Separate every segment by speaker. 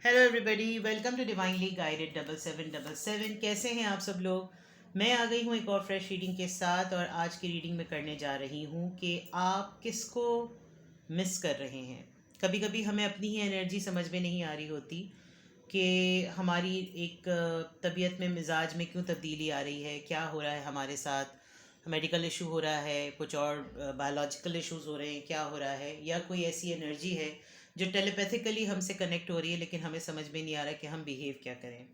Speaker 1: Hello everybody, welcome to divinely guided 7777। कैसे हैं आप सब लोग। मैं आ गई हूँ एक और फ्रेश रीडिंग के साथ, और आज की रीडिंग में करने जा रही हूँ कि आप किसको मिस कर रहे हैं। कभी कभी हमें अपनी ही एनर्जी समझ में नहीं आ रही होती कि हमारी एक तबीयत में, मिजाज में क्यों तब्दीली आ रही है, क्या हो रहा है हमारे साथ। मेडिकल इशू हो रहा है, कुछ और बायोलॉजिकल इश्यूज हो रहे हैं, क्या हो रहा है, या कोई ऐसी एनर्जी है जो टेलीपैथिकली हमसे कनेक्ट हो रही है, लेकिन हमें समझ में नहीं आ रहा कि हम बिहेव क्या करें।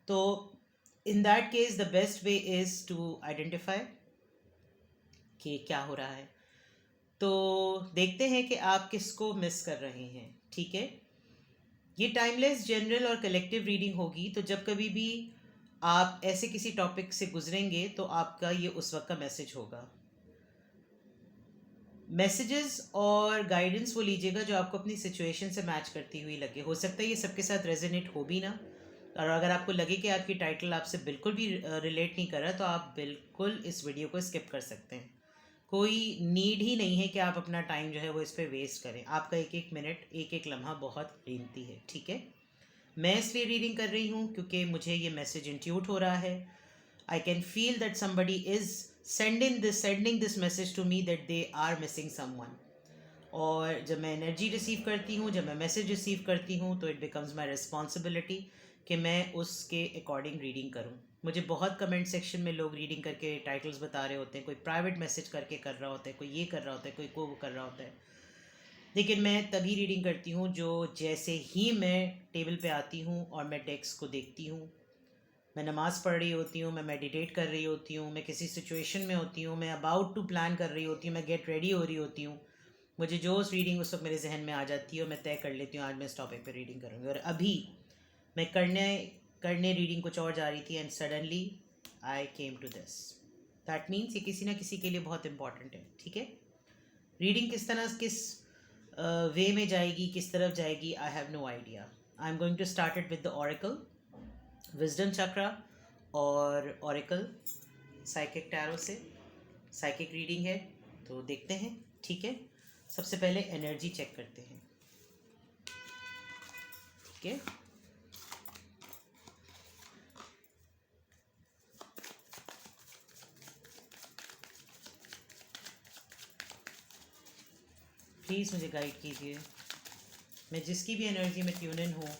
Speaker 1: तो in that case the best way is to identify कि क्या हो रहा है। तो देखते हैं कि आप किसको मिस कर रहे हैं। ठीक है, ये टाइमलेस जनरल और कलेक्टिव रीडिंग होगी, तो जब कभी भी आप ऐसे किसी टॉपिक से गुजरेंगे तो आपका ये उस वक्त का मैसेज होगा। मैसेजेस और गाइडेंस वो लीजिएगा जो आपको अपनी सिचुएशन से मैच करती हुई लगे। हो सकता है ये सबके साथ रेजोनेट हो भी ना, और अगर आपको लगे कि आपकी टाइटल आपसे बिल्कुल भी रिलेट नहीं कर रहा, तो आप बिल्कुल इस वीडियो को स्किप कर सकते हैं। कोई नीड ही नहीं है कि आप अपना टाइम जो है वो इस पर वेस्ट करें। आपका एक एक मिनट, एक एक लम्हा बहुत कीमती है। ठीक है, मैं इसलिए रीडिंग कर रही हूँ क्योंकि मुझे ये मैसेज इंट्यूट हो रहा है। I can feel that somebody is sending this message to me that they are missing someone. और जब मैं एनर्जी रिसीव करती हूँ, जब मैं मैसेज रिसीव करती हूँ, तो इट बिकम्स माई रिस्पॉन्सिबिलिटी कि मैं उसके अकॉर्डिंग रीडिंग करूँ। मुझे बहुत कमेंट सेक्शन में लोग रीडिंग करके टाइटल्स बता रहे होते हैं, कोई प्राइवेट मैसेज करके कर रहा होता है, कोई ये कर रहा होता है, कोई को वो कर रहा होता है। लेकिन मैं तभी रीडिंग करती हूँ जो जैसे ही मैं टेबल पे आती हूँ और मैं टेक्स्ट को देखती हूँ, मैं नमाज़ पढ़ रही होती हूँ, मैं मेडिटेट कर रही होती हूँ, मैं किसी सिचुएशन में होती हूँ, मैं अबाउट टू प्लान कर रही होती हूँ, मैं गेट रेडी हो रही होती हूँ, मुझे जो उस रीडिंग उस वक्त मेरे जहन में आ जाती है और मैं तय कर लेती हूँ आज मैं इस टॉपिक पे रीडिंग करूँगी। और अभी मैं करने करने रीडिंग कुछ और जा रही थी, and suddenly I came to this. That means ये किसी ना किसी के लिए बहुत इंपॉर्टेंट है। ठीक है, रीडिंग किस तरह, किस वे में जाएगी, किस तरफ जाएगी, I have no idea. I am going to start it with the oracle, wisdom chakra और ऑरिकल साइकिक टैरो से। साइकिक रीडिंग है, तो देखते हैं। ठीक है, सबसे पहले एनर्जी चेक करते हैं। ठीक है, प्लीज़ मुझे गाइड कीजिए। मैं जिसकी भी एनर्जी में ट्यून इन हूँ,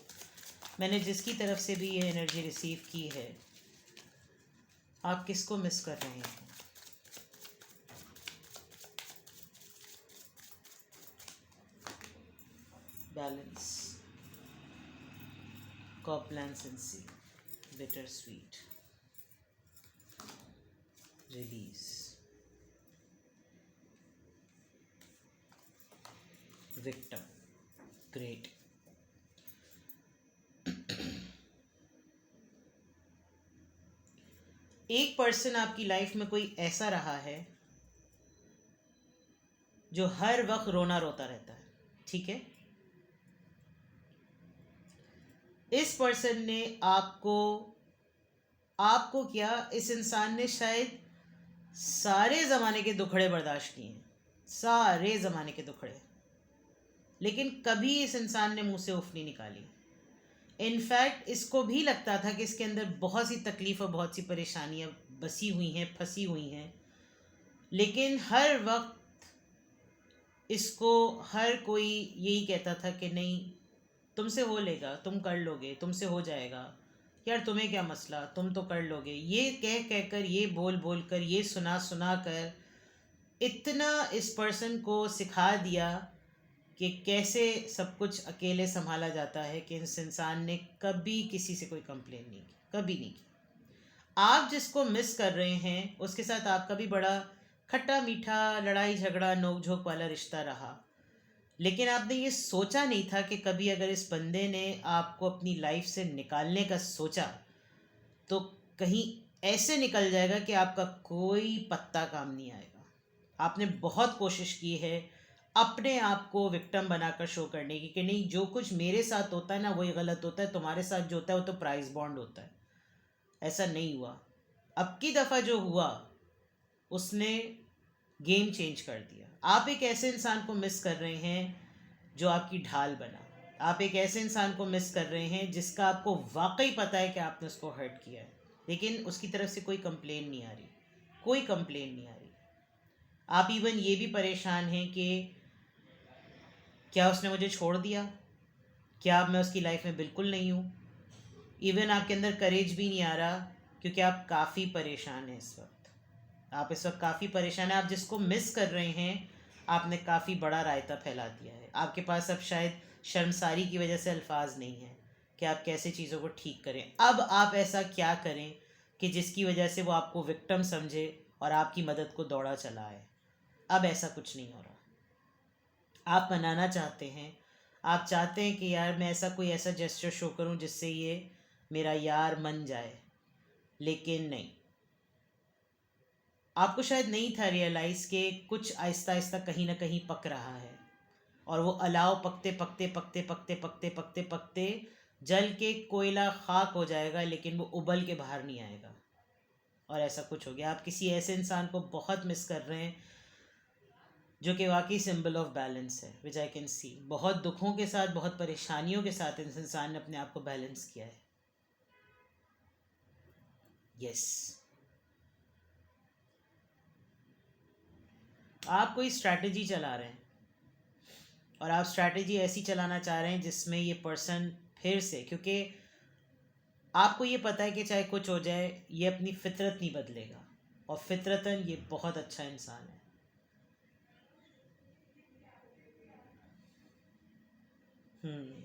Speaker 1: मैंने जिसकी तरफ से भी ये एनर्जी रिसीव की है, आप किसको मिस कर रहे हैं। Balance, complacency, bitter sweet, release, victim, great. एक पर्सन आपकी लाइफ में कोई ऐसा रहा है जो हर वक्त रोना रोता रहता है। ठीक है, इस पर्सन ने आपको आपको क्या, इस इंसान ने शायद सारे ज़माने के दुखड़े बर्दाश्त किए हैं, सारे ज़माने के दुखड़े, लेकिन कभी इस इंसान ने मुंह से उफ नहीं निकाली। इनफैक्ट इसको भी लगता था कि इसके अंदर बहुत सी तकलीफ़ और बहुत सी परेशानियां बसी हुई हैं, फंसी हुई हैं, लेकिन हर वक्त इसको हर कोई यही कहता था कि नहीं, तुमसे हो लेगा, तुम कर लोगे, तुमसे हो जाएगा, यार तुम्हें क्या मसला, तुम तो कर लोगे। ये कह कह कर, ये बोल बोल कर, ये सुना सुना कर इतना इस पर्सन को सिखा दिया कि कैसे सब कुछ अकेले संभाला जाता है, कि इस इंसान ने कभी किसी से कोई कंप्लेन नहीं की, कभी नहीं की। आप जिसको मिस कर रहे हैं उसके साथ आपका भी बड़ा खट्टा मीठा, लड़ाई झगड़ा, नोक झोंक वाला रिश्ता रहा, लेकिन आपने ये सोचा नहीं था कि कभी अगर इस बंदे ने आपको अपनी लाइफ से निकालने का सोचा तो कहीं ऐसे निकल जाएगा कि आपका कोई पत्ता काम नहीं आएगा। आपने बहुत कोशिश की है अपने आप को विक्टिम बनाकर शो करने की, कि नहीं, जो कुछ मेरे साथ होता है ना वही गलत होता है, तुम्हारे साथ जो होता है वो तो प्राइस बॉन्ड होता है। ऐसा नहीं हुआ। अब की दफ़ा जो हुआ उसने गेम चेंज कर दिया। आप एक ऐसे इंसान को मिस कर रहे हैं जो आपकी ढाल बना, आप एक ऐसे इंसान को मिस कर रहे हैं जिसका आपको वाकई पता है कि आपने उसको हर्ट किया है, लेकिन उसकी तरफ से कोई कंप्लेन नहीं आ रही, कोई कंप्लेन नहीं आ रही। आप इवन ये भी परेशान हैं कि क्या उसने मुझे छोड़ दिया, क्या अब मैं उसकी लाइफ में बिल्कुल नहीं हूँ। इवन आपके अंदर करेज भी नहीं आ रहा, क्योंकि आप काफ़ी परेशान हैं इस वक्त। आप इस वक्त काफ़ी परेशान हैं। आप जिसको मिस कर रहे हैं, आपने काफ़ी बड़ा रायता फैला दिया है। आपके पास अब शायद शर्मसारी की वजह से अल्फाज नहीं है कि आप कैसे चीज़ों को ठीक करें। अब आप ऐसा क्या करें कि जिसकी वजह से वो आपको विक्टिम समझे और आपकी मदद को दौड़ा चला आए। अब ऐसा कुछ नहीं हो रहा। आप मनाना चाहते हैं, आप चाहते हैं कि यार मैं ऐसा कोई ऐसा जेस्चर शो करूं जिससे ये मेरा यार मन जाए, लेकिन नहीं। आपको शायद नहीं था रियलाइज़ कि कुछ आहिस्ता आहिस्ता कहीं ना कहीं पक रहा है, और वो अलाव पकते पकते पकते पकते पकते पकते पकते जल के कोयला खाक हो जाएगा, लेकिन वो उबल के बाहर नहीं आएगा। और ऐसा कुछ हो गया। आप किसी ऐसे इंसान को बहुत मिस कर रहे हैं जो कि वाकई सिंबल ऑफ बैलेंस है, विच आई कैन सी। बहुत दुखों के साथ, बहुत परेशानियों के साथ इस इंसान ने अपने आप को बैलेंस किया है। यस। आप कोई स्ट्रैटेजी चला रहे हैं, और आप स्ट्रैटेजी ऐसी चलाना चाह रहे हैं जिसमें ये पर्सन फिर से, क्योंकि आपको ये पता है कि चाहे कुछ हो जाए ये अपनी फितरत नहीं बदलेगा, और फितरतन ये बहुत अच्छा इंसान है। हम्म।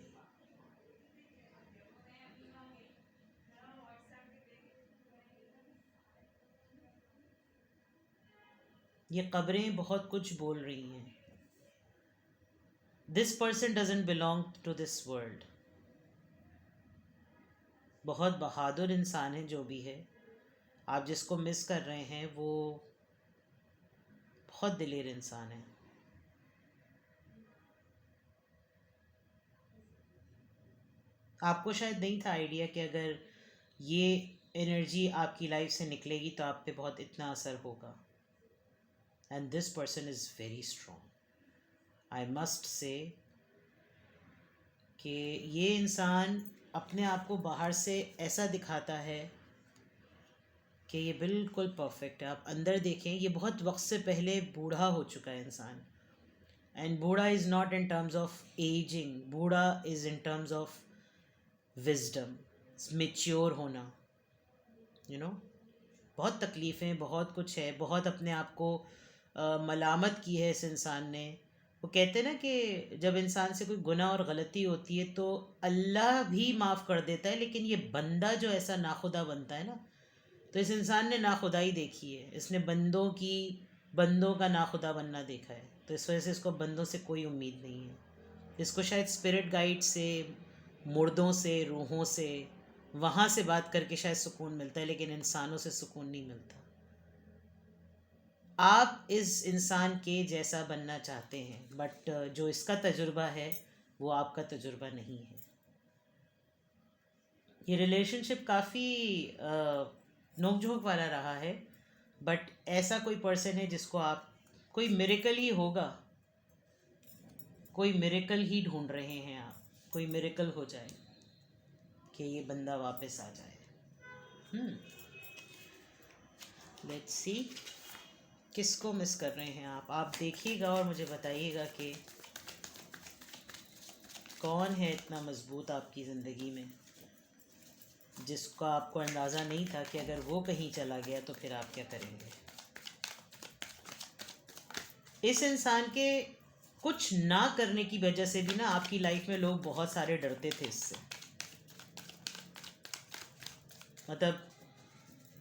Speaker 1: ये कब्रें बहुत कुछ बोल रही हैं। This person doesn't belong to this world. बहुत बहादुर इंसान है जो भी है। आप जिसको मिस कर रहे हैं वो बहुत दिलेर इंसान है। आपको शायद नहीं था आइडिया कि अगर ये एनर्जी आपकी लाइफ से निकलेगी तो आप पे बहुत इतना असर होगा। And this person is very strong. I must say कि ये इंसान अपने आप को बाहर से ऐसा दिखाता है कि ये बिल्कुल परफेक्ट है। आप अंदर देखें, ये बहुत वक्त से पहले बूढ़ा हो चुका है इंसान। एंड बूढ़ा is not in terms of ageing, बूढ़ा is in terms of wisdom, mature होना। यू नो, बहुत तकलीफ़ें, बहुत कुछ है, बहुत अपने आप को मलामत की है इस इंसान ने। वो कहते हैं ना कि जब इंसान से कोई गुनाह और गलती होती है तो अल्लाह भी माफ़ कर देता है, लेकिन ये बंदा जो ऐसा नाखुदा बनता है ना, तो इस इंसान ने नाखुदाई देखी है। इसने बंदों का नाखुदा बनना देखा है, तो इस वजह से इसको बंदों से कोई उम्मीद नहीं है। इसको शायद स्पिरिट गाइड से, मुर्दों से, रूहों से, वहाँ से बात करके शायद सुकून मिलता है, लेकिन इंसानों से सुकून नहीं मिलता। आप इस इंसान के जैसा बनना चाहते हैं, बट जो इसका तजुर्बा है वो आपका तजुर्बा नहीं है। ये रिलेशनशिप काफ़ी नोक झोंक वाला रहा है, बट ऐसा कोई पर्सन है जिसको आप, कोई मिरेकल ही होगा, कोई मिरेकल ही ढूंढ रहे हैं आप। कोई मिरेकल हो जाए कि ये बंदा वापस आ जाए। लेट्स सी किसको मिस कर रहे हैं आप देखिएगा और मुझे बताइएगा कि कौन है इतना मजबूत आपकी ज़िंदगी में जिसका आपको अंदाज़ा नहीं था कि अगर वो कहीं चला गया तो फिर आप क्या करेंगे। इस इंसान के कुछ ना करने की वजह से भी ना आपकी लाइफ में लोग बहुत सारे डरते थे इससे। मतलब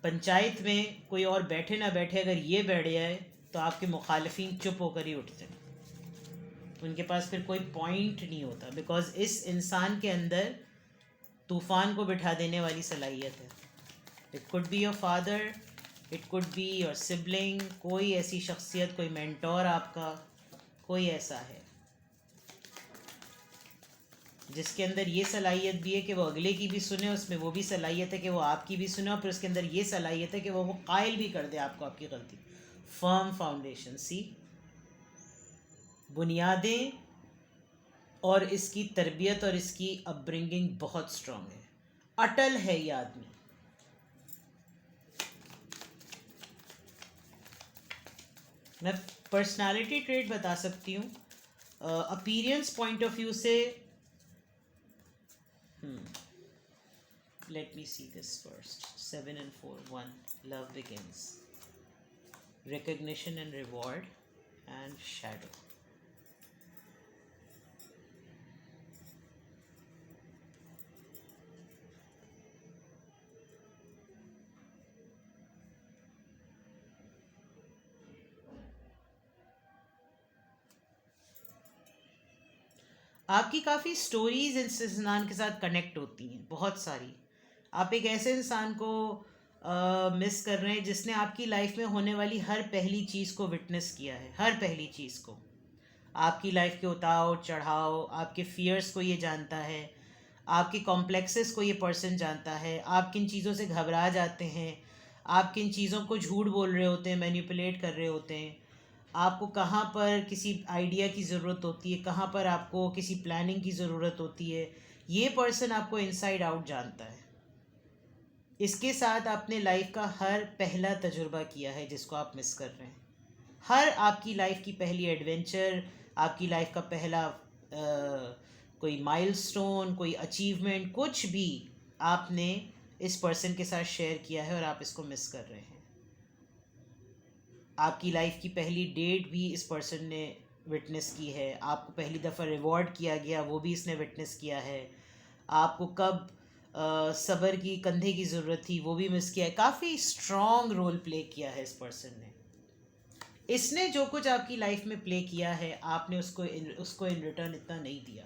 Speaker 1: पंचायत में कोई और बैठे ना बैठे, अगर ये बैठ जाए तो आपके मुखालफिन चुप होकर ही उठते हैं। उनके पास फिर कोई पॉइंट नहीं होता, बिकॉज इस इंसान के अंदर तूफ़ान को बिठा देने वाली सलाहियत है। It could be your father, it could be your sibling, कोई ऐसी शख्सियत, कोई मेंटोर आपका, कोई ऐसा है जिसके अंदर ये सलाहियत भी है कि वो अगले की भी सुने, उसमें वो भी सलाहियत है कि वो आपकी भी सुने, और फिर उसके अंदर ये सलाहियत है कि वो कायल भी कर दे आपको आपकी गलती। फर्म फाउंडेशन, सी, बुनियादें और इसकी तरबियत और इसकी अपब्रिंगिंग बहुत स्ट्रांग है, अटल है ये आदमी। मैं पर्सनालिटी ट्रेट बता सकती हूँ अपीयरेंस पॉइंट ऑफ व्यू से। Let me see this first. 7 and 4 1 love begins, recognition and reward, and shadow. आपकी काफ़ी स्टोरीज इस इंसान के साथ कनेक्ट होती हैं, बहुत सारी। आप एक ऐसे इंसान को मिस कर रहे हैं जिसने आपकी लाइफ में होने वाली हर पहली चीज़ को विटनेस किया है, हर पहली चीज़ को। आपकी लाइफ के उतार चढ़ाव, आपके फियर्स को ये जानता है, आपके कॉम्प्लेक्सेस को ये पर्सन जानता है, आप किन चीज़ों से घबरा जाते हैं, आप किन चीज़ों को झूठ बोल रहे होते हैं, मैनिपुलेट कर रहे होते हैं, आपको कहाँ पर किसी आइडिया की ज़रूरत होती है, कहाँ पर आपको किसी प्लानिंग की ज़रूरत होती है, ये पर्सन आपको इनसाइड आउट जानता है। इसके साथ आपने लाइफ का हर पहला तजुर्बा किया है जिसको आप मिस कर रहे हैं। हर आपकी लाइफ की पहली एडवेंचर, आपकी लाइफ का पहला कोई माइलस्टोन, कोई अचीवमेंट, कुछ भी आपने इस पर्सन के साथ शेयर किया है और आप इसको मिस कर रहे हैं। आपकी लाइफ की पहली डेट भी इस पर्सन ने विटनेस की है, आपको पहली दफ़ा रिवॉर्ड किया गया वो भी इसने विटनेस किया है, आपको कब सब्र की कंधे की ज़रूरत थी वो भी मिस किया है। काफ़ी स्ट्रॉन्ग रोल प्ले किया है इस पर्सन ने। इसने जो कुछ आपकी लाइफ में प्ले किया है, आपने उसको इन रिटर्न इतना नहीं दिया।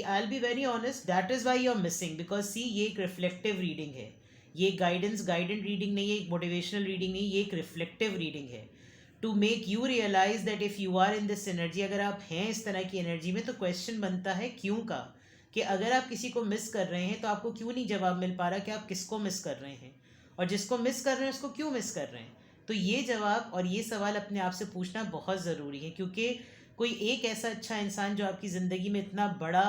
Speaker 1: I be very honest, that is why you are missing. Because see, ये एक रिफ्लेक्टिव रीडिंग है, ये गाइडेंट रीडिंग नहीं है, एक मोटिवेशनल रीडिंग नहीं, ये एक रिफ्लेक्टिव रीडिंग है to make you realise that if you are in this energy, अगर आप हैं इस तरह की एनर्जी में, तो क्वेश्चन बनता है क्यों का, कि अगर आप किसी को मिस कर रहे हैं तो आपको क्यों नहीं जवाब मिल पा रहा कि आप किसको मिस कर रहे हैं, और जिसको मिस कर रहे हैं उसको क्यों मिस कर रहे हैं। तो ये जवाब और ये सवाल अपने आप से पूछना बहुत ज़रूरी है, क्योंकि कोई एक ऐसा अच्छा इंसान जो आपकी ज़िंदगी में इतना बड़ा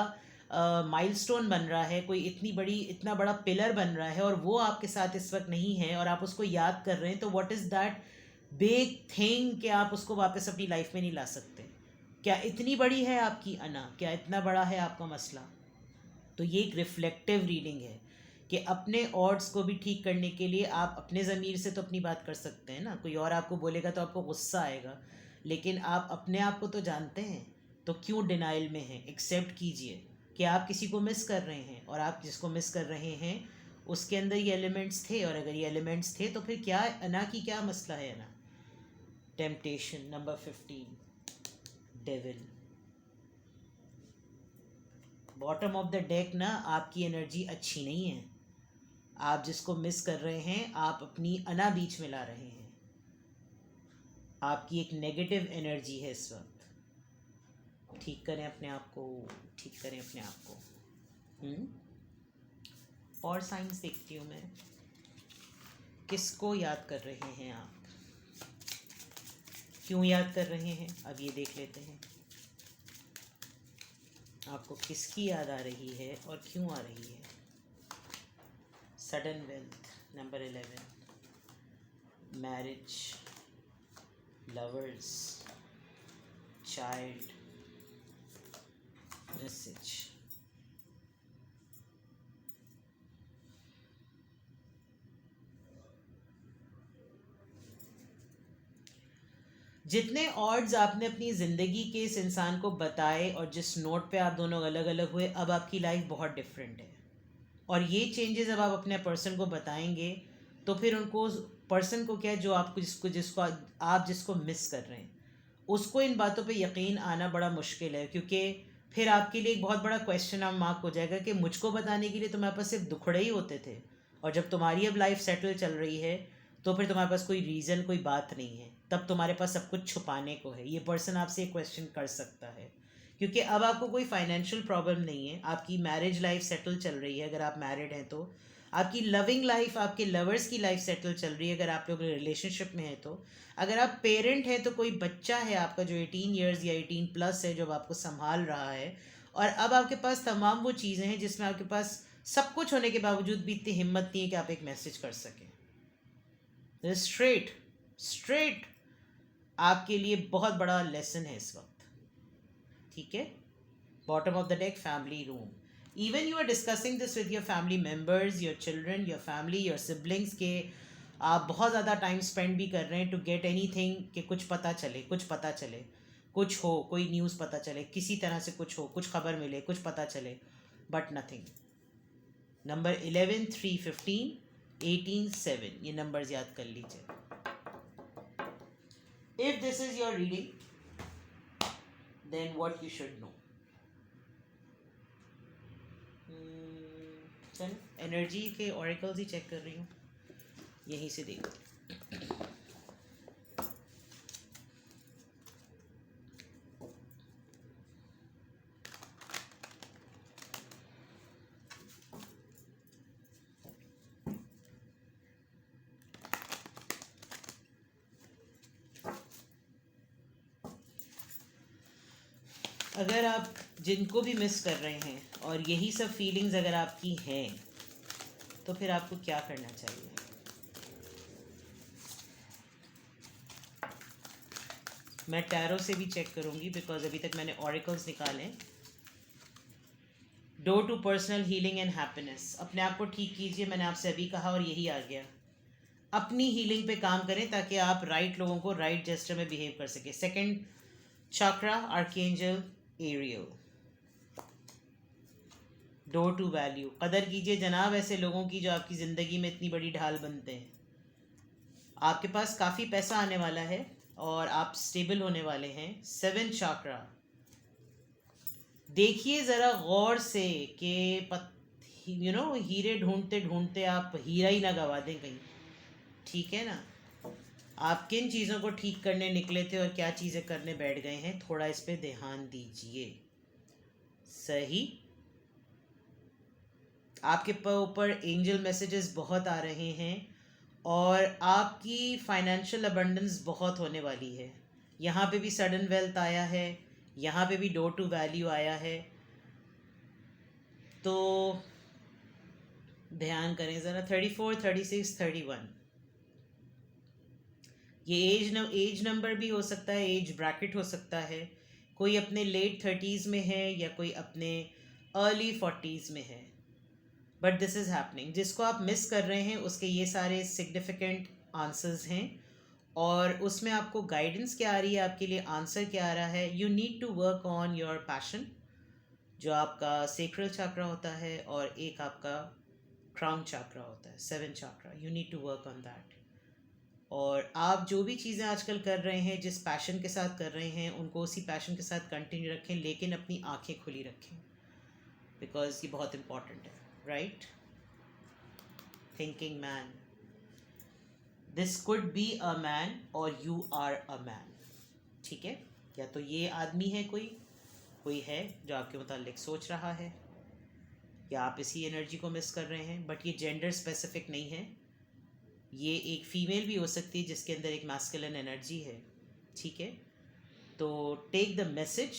Speaker 1: माइलस्टोन बन रहा है, कोई इतना बड़ा पिलर बन रहा है, और वो आपके साथ इस वक्त नहीं है और आप उसको याद कर रहे हैं, तो what is that big thing कि आप उसको वापस अपनी लाइफ में नहीं ला सकते। क्या इतनी बड़ी है आपकी अना, क्या इतना बड़ा है आपका मसला। तो ये एक रिफ्लेक्टिव रीडिंग है कि अपने ऑड्स को भी ठीक करने के लिए आप अपने ज़मीर से तो अपनी बात कर सकते हैं ना, कोई और आपको बोलेगा तो आपको गुस्सा आएगा, लेकिन आप अपने आप को तो जानते हैं, तो क्यों डिनाइल में हैं। एक्सेप्ट कीजिए कि आप किसी को मिस कर रहे हैं, और आप जिसको मिस कर रहे हैं उसके अंदर ये एलिमेंट्स थे, और अगर ये एलिमेंट्स थे तो फिर क्या अना की क्या मसला है। अना, temptation number 15, devil, bottom of the deck ना। आपकी एनर्जी अच्छी नहीं है, आप जिसको मिस कर रहे हैं आप अपनी अना बीच में ला रहे हैं, आपकी एक नेगेटिव एनर्जी है इस वक्त। ठीक करें अपने आप को, ठीक करें अपने आप को। और साइंस देखती हूँ मैं, किसको याद कर रहे हैं आप, क्यों याद कर रहे हैं, अब ये देख लेते हैं आपको किसकी याद आ रही है और क्यों आ रही है। Sudden wealth number 11, marriage, lovers, child, message. जितने ऑड्स आपने अपनी ज़िंदगी के इस इंसान को बताए और जिस नोट पे आप दोनों अलग अलग हुए, अब आपकी लाइफ बहुत डिफरेंट है। और ये चेंजेस अब आप अपने पर्सन को बताएंगे तो फिर उनको, पर्सन को क्या, जो आपको जिसको मिस कर रहे हैं, उसको इन बातों पे यकीन आना बड़ा मुश्किल है, क्योंकि फिर आपके लिए एक बहुत बड़ा क्वेश्चन मार्क हो जाएगा कि मुझको बताने के लिए तुम्हारे पास सिर्फ दुखड़े ही होते थे, और जब तुम्हारी अब लाइफ सेटल चल रही है तो फिर तुम्हारे पास कोई रीज़न, कोई बात नहीं है, तब तुम्हारे पास सब कुछ छुपाने को है। ये पर्सन आपसे एक क्वेश्चन कर सकता है, क्योंकि अब आपको कोई फाइनेंशियल प्रॉब्लम नहीं है, आपकी मैरिज लाइफ सेटल चल रही है अगर आप मैरिड हैं तो, आपकी लविंग लाइफ, आपके लवर्स की लाइफ सेटल चल रही है अगर आप लोग रिलेशनशिप में हैं तो, अगर आप पेरेंट हैं तो कोई बच्चा है आपका जो 18 ईयर्स या 18 प्लस है जो आपको संभाल रहा है, और अब आपके पास तमाम वो चीज़ें हैं जिसमें आपके पास सब कुछ होने के बावजूद भी इतनी हिम्मत नहीं है कि आप एक मैसेज कर सकें। स्ट्रेट स्ट्रेट आपके लिए बहुत बड़ा लेसन है इस वक्त, ठीक है। Bottom of the deck, family room. Even you are discussing this with your family members, your children, your family, your siblings के आप बहुत ज़्यादा टाइम स्पेंड भी कर रहे हैं टू गेट एनी थिंग, कि कुछ पता चले, कुछ पता चले, कुछ हो, कोई न्यूज़ पता चले, किसी तरह से कुछ हो, कुछ खबर मिले, कुछ पता चले, बट नथिंग। नंबर 11, 3, 15, 18, 7, ये नंबर्स याद कर लीजिए। If this is your reading, then what you should know. Energy के ऑरिकल्स ही चेक कर रही हूँ, यहीं से देखो। अगर आप जिनको भी मिस कर रहे हैं और यही सब फीलिंग्स अगर आपकी हैं, तो फिर आपको क्या करना चाहिए? मैं टैरो से भी चेक करूंगी बिकॉज अभी तक मैंने ऑरिकल्स निकाले। Door to personal healing and happiness. अपने आप को ठीक कीजिए, मैंने आपसे अभी कहा और यही आ गया। अपनी हीलिंग पे काम करें ताकि आप राइट लोगों को राइट जेस्टर में बिहेव कर सके। Second chakra, archangel Ariel. Door to value. कदर कीजिए जनाब ऐसे लोगों की जो आपकी ज़िंदगी में इतनी बड़ी ढाल बनते हैं। आपके पास काफ़ी पैसा आने वाला है और आप स्टेबल होने वाले हैं। 7 चक्रा। देखिए ज़रा गौर से कि हीरे ढूंढते ढूंढते आप हीरा ही ना गवा दें कहीं, ठीक है ना। आप किन चीज़ों को ठीक करने निकले थे और क्या चीज़ें करने बैठ गए हैं, थोड़ा इस पे ध्यान दीजिए। सही। आपके ऊपर एंजल मैसेजेस बहुत आ रहे हैं और आपकी फाइनेंशियल अबंडेंस बहुत होने वाली है। यहाँ पे भी सडन वेल्थ आया है, यहाँ पे भी डोर टू वैल्यू आया है, तो ध्यान करें ज़रा। 34, 36, 31, ये एज नंबर भी हो सकता है, एज ब्रैकेट हो सकता है। कोई अपने लेट 30s में है या कोई अपने अर्ली 40s में है, बट दिस इज़ हैपनिंग। जिसको आप मिस कर रहे हैं उसके ये सारे सिग्निफिकेंट आंसर्स हैं और उसमें आपको गाइडेंस क्या आ रही है, आपके लिए आंसर क्या आ रहा है। You need to work on your passion, जो आपका सेक्रल चक्रा होता है, और एक आपका क्राउन चक्रा होता है, 7 chakra. You need to work on that. और आप जो भी चीज़ें आजकल कर रहे हैं, जिस पैशन के साथ कर रहे हैं, उनको उसी पैशन के साथ कंटिन्यू रखें, लेकिन अपनी आंखें खुली रखें, बिकॉज ये बहुत इम्पॉर्टेंट है। Right, thinking man. This could be a man और यू आर अ मैन, ठीक है। या तो ये आदमी है, कोई है जो आपके मुतालिक सोच रहा है, या आप इसी एनर्जी को मिस कर रहे हैं। बट ये जेंडर स्पेसिफिक नहीं है, ये एक फीमेल भी हो सकती है जिसके अंदर एक मैस्कुलिन एनर्जी है, ठीक है। तो take the message,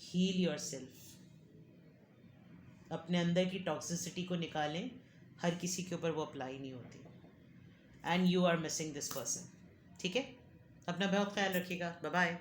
Speaker 1: heal yourself, अपने अंदर की टॉक्सिसिटी को निकालें। हर किसी के ऊपर वो अप्लाई नहीं होती, and you are missing this person, ठीक है। अपना बहुत ख्याल रखिएगा। Bye bye.